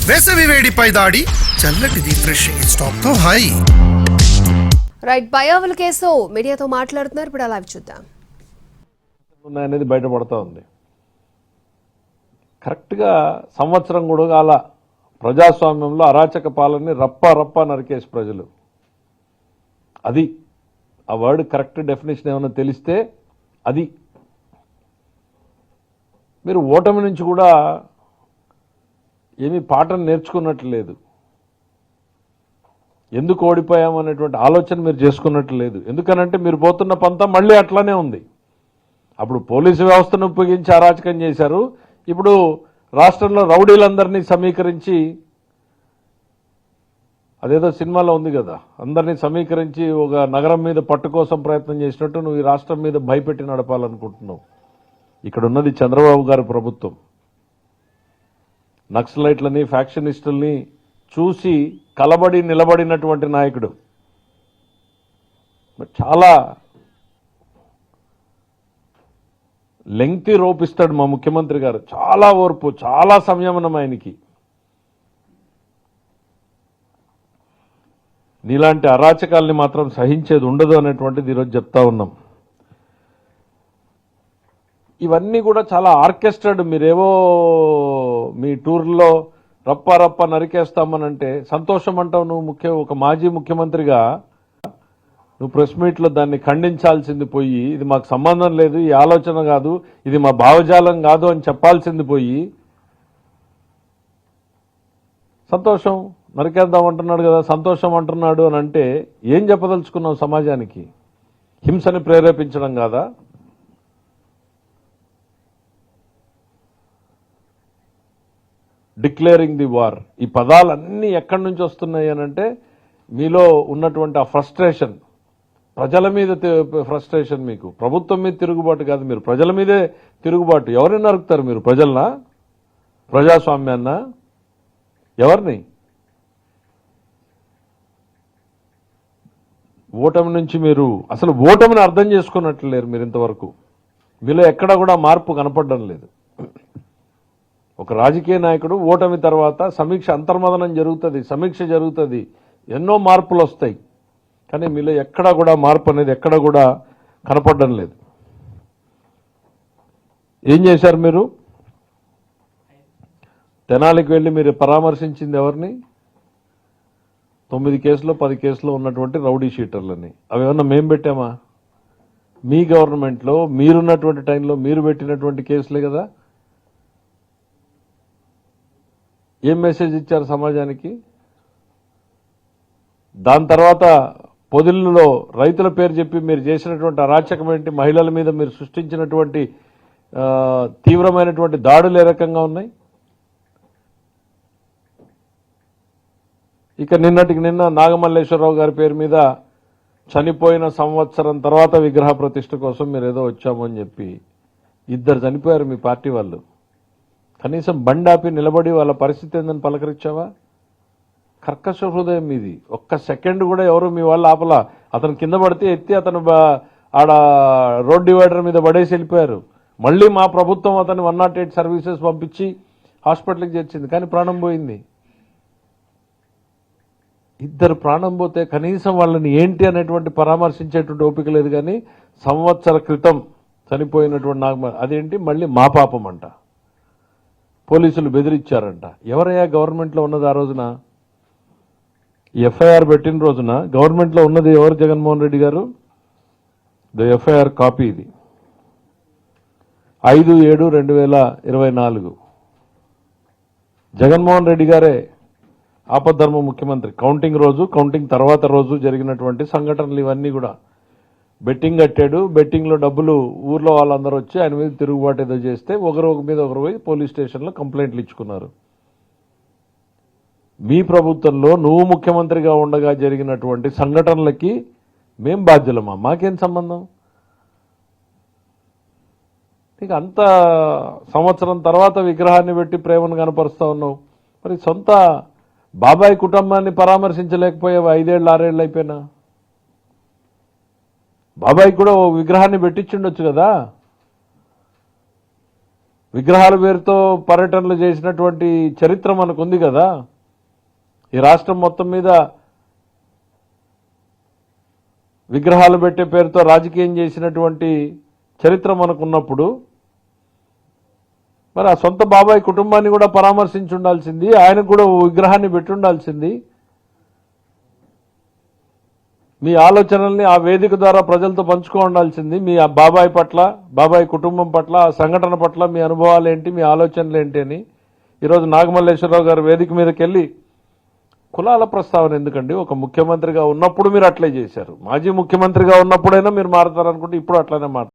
వేసవి వేడిపై దాడి చల్లటి రిఫ్రెషింగ్ స్టాప్ తో హాయి. రైట్, బయోవల్ కేసు మీడియాతో మాట్లాడుతున్నారు, ఇప్పుడు అలా చూద్దాం. అనేది బయటపడతా ఉంది. కరెక్ట్గా సంవత్సరం కూడా కాల ప్రజాస్వామ్యంలో అరాచక పాలనని రప్ప నరికేసి ప్రజలు. అది ఆ వర్డ్ కరెక్ట్ డెఫినేషన్ ఏమైనా తెలిస్తే అది. మీరు ఓటమి నుంచి కూడా ఏమీ పాఠం నేర్చుకున్నట్లు లేదు. ఎందుకు ఓడిపోయాం అనేటువంటి ఆలోచన మీరు చేసుకున్నట్లు లేదు. ఎందుకనంటే మీరు పోతున్న పంతం మళ్ళీ అట్లానే ఉంది. అప్పుడు పోలీసు వ్యవస్థను ఉపయోగించి అరాచకం చేశారు. ఇప్పుడు రాష్ట్రంలో రౌడీలందరినీ సమీకరించి, అదేదో సినిమాలో ఉంది కదా, అందరినీ సమీకరించి ఒక నగరం మీద పట్టు కోసం ప్రయత్నం చేసినట్టు నువ్వు ఈ రాష్ట్రం మీద భయపెట్టి నడపాలనుకుంటున్నావు. ఇక్కడ ఉన్నది చంద్రబాబు గారి ప్రభుత్వం. నక్సలైట్లని, ఫ్యాక్షనిస్టుల్ని చూసి కలబడి నిలబడినటువంటి నాయకుడు. చాలా లెంగ్తీ రోప్ ఇస్తాడు మా ముఖ్యమంత్రి గారు. చాలా ఓర్పు, చాలా సంయమనం ఆయనకి. నీలాంటి అరాచకాల్ని మాత్రం సహించేది ఉండదు అనేటువంటిది ఈరోజు చెప్తా ఉన్నాం. ఇవన్నీ కూడా చాలా ఆర్కెస్ట్రాడ్. మీరేవో మీ టూర్లో రప్ప నరికేస్తామనంటే సంతోషం అంటావు నువ్వు. ఒక మాజీ ముఖ్యమంత్రిగా నువ్వు ప్రెస్ మీట్లో దాన్ని ఖండించాల్సింది పోయి, ఇది మాకు సంబంధం లేదు, ఈ ఆలోచన కాదు, ఇది మా భావజాలం కాదు అని చెప్పాల్సింది పోయి, సంతోషం నరికేద్దాం అంటున్నాడు కదా, సంతోషం అంటున్నాడు అని అంటే ఏం చెప్పదలుచుకున్నావు సమాజానికి? హింసని ప్రేరేపించడం కాదా? డిక్లేరింగ్ ది వార్, ఈ పదాలన్నీ ఎక్కడి నుంచి వస్తున్నాయి అనంటే మీలో ఉన్నటువంటి ఆ ఫ్రస్ట్రేషన్, ప్రజల మీద ఫ్రస్ట్రేషన్. మీకు ప్రభుత్వం మీద తిరుగుబాటు కాదు, మీరు ప్రజల మీదే తిరుగుబాటు. ఎవరిని నరుకుతారు మీరు? ప్రజలనా? ప్రజాస్వామ్యాన్నా? ఎవరిని? ఓటమి నుంచి మీరు అసలు ఓటమిని అర్థం చేసుకున్నట్లు లేరు మీరు ఇంతవరకు. మీలో ఎక్కడా కూడా మార్పు కనపడడం లేదు. ఒక రాజకీయ నాయకుడు ఓటమి తర్వాత సమీక్ష, అంతర్మదనం జరుగుతుంది, సమీక్ష జరుగుతుంది, ఎన్నో మార్పులు వస్తాయి. కానీ మీలో ఎక్కడా కూడా మార్పు అనేది ఎక్కడా కూడా కనపడడం లేదు. ఏం చేశారు మీరు? తెనాలికి వెళ్ళి మీరు పరామర్శించింది ఎవరిని? 9 కేసులో 10 కేసులో ఉన్నటువంటి రౌడీ షీటర్లని. అవి ఏమన్నా మేము పెట్టామా? మీ గవర్నమెంట్లో మీరున్నటువంటి టైంలో మీరు పెట్టినటువంటి కేసులే కదా. ఏం మెసేజ్ ఇచ్చారు సమాజానికి? దాని తర్వాత పొదిళ్ళలో రైతుల పేరు చెప్పి మీరు చేసినటువంటి అరాచకం ఏంటి? మహిళల మీద మీరు సృష్టించినటువంటి తీవ్రమైనటువంటి దాడులు ఏ రకంగా ఉన్నాయి? ఇక నిన్నటికి నిన్న నాగమల్లేశ్వరరావు గారి పేరు మీద చనిపోయిన సంవత్సరం తర్వాత విగ్రహ ప్రతిష్ఠ కోసం మీరు ఏదో వచ్చామని చెప్పి 2 చనిపోయారు మీ పార్టీ వాళ్ళు. కనీసం బండాపి నిలబడి వాళ్ళ పరిస్థితి ఏందని పలకరించావా? కర్కశ హృదయం మీది. ఒక్క సెకండ్ కూడా ఎవరు మీ వాళ్ళు ఆపలా. అతను కింద పడితే ఎత్తి అతను ఆడ రోడ్ డివైడర్ మీద పడేసి వెళ్ళిపోయారు. మళ్ళీ మా ప్రభుత్వం అతను 108 సర్వీసెస్ పంపించి హాస్పిటల్కి చేర్చింది, కానీ ప్రాణం పోయింది. 2 ప్రాణం పోతే కనీసం వాళ్ళని ఏంటి అనేటువంటి పరామర్శించేటువంటి ఓపిక లేదు. కానీ సంవత్సర క్రితం చనిపోయినటువంటి అదేంటి మళ్ళీ మా పాపం అంట. పోలీసులు బెదిరించారంట. ఎవరయ్యా గవర్నమెంట్లో ఉన్నది ఆ రోజున? ఎఫ్ఐఆర్ పెట్టిన రోజున గవర్నమెంట్లో ఉన్నది ఎవరు? జగన్మోహన్ రెడ్డి గారు. ద ఎఫ్ఐఆర్ కాపీ ఇది. 5/7/2024 జగన్మోహన్ రెడ్డి గారే ఆపద్ధర్మ ముఖ్యమంత్రి. కౌంటింగ్ రోజు, కౌంటింగ్ తర్వాత రోజు జరిగినటువంటి సంఘటనలు ఇవన్నీ కూడా. బెట్టింగ్ కట్టాడు, బెట్టింగ్లో డబ్బులు ఊర్లో వాళ్ళందరూ వచ్చి ఆయన మీద తిరుగుబాటు ఏదో చేస్తే ఒకరు మీద ఒకరు పోయి పోలీస్ స్టేషన్లో కంప్లైంట్లు ఇచ్చుకున్నారు. మీ ప్రభుత్వంలో నువ్వు ముఖ్యమంత్రిగా ఉండగా జరిగినటువంటి సంఘటనలకి మేం బాధ్యులమా? మాకేం సంబంధం? నీకు అంత సంవత్సరం తర్వాత విగ్రహాన్ని పెట్టి ప్రేమను కనపరుస్తా ఉన్నావు. మరి సొంత బాబాయ్ కుటుంబాన్ని పరామర్శించలేకపోయావు 5 ఏళ్ళు 6 ఏళ్ళు అయిపోయినా. బాబాయ్ కూడా ఓ విగ్రహాన్ని పెట్టించుండొచ్చు కదా. విగ్రహాల పేరుతో పర్యటనలు చేసినటువంటి చరిత్ర మనకుంది కదా. ఈ రాష్ట్రం మొత్తం మీద విగ్రహాలు పెట్టే పేరుతో రాజకీయం చేసినటువంటి చరిత్ర మనకున్నప్పుడు మరి ఆ సొంత బాబాయ్ కుటుంబాన్ని కూడా పరామర్శించి ఉండాల్సింది, ఆయనకు కూడా ఓ విగ్రహాన్ని పెట్టి ఉండాల్సింది. మీ ఆలోచనల్ని ఆ వేదిక ద్వారా ప్రజలతో పంచుకో ఉండాల్సింది. మీ ఆ బాబాయ్ పట్ల, బాబాయ్ కుటుంబం పట్ల, ఆ సంఘటన పట్ల మీ అనుభవాలు ఏంటి, మీ ఆలోచనలు ఏంటి అని ఈరోజు నాగమల్లేశ్వరరావు గారు వేదిక మీదకి వెళ్ళి కులాల ప్రస్తావన ఎందుకండి? ఒక ముఖ్యమంత్రిగా ఉన్నప్పుడు మీరు అట్లే చేశారు, మాజీ ముఖ్యమంత్రిగా ఉన్నప్పుడైనా మీరు మారుతారనుకుంటే ఇప్పుడు అట్లనే మాట్లాడారు.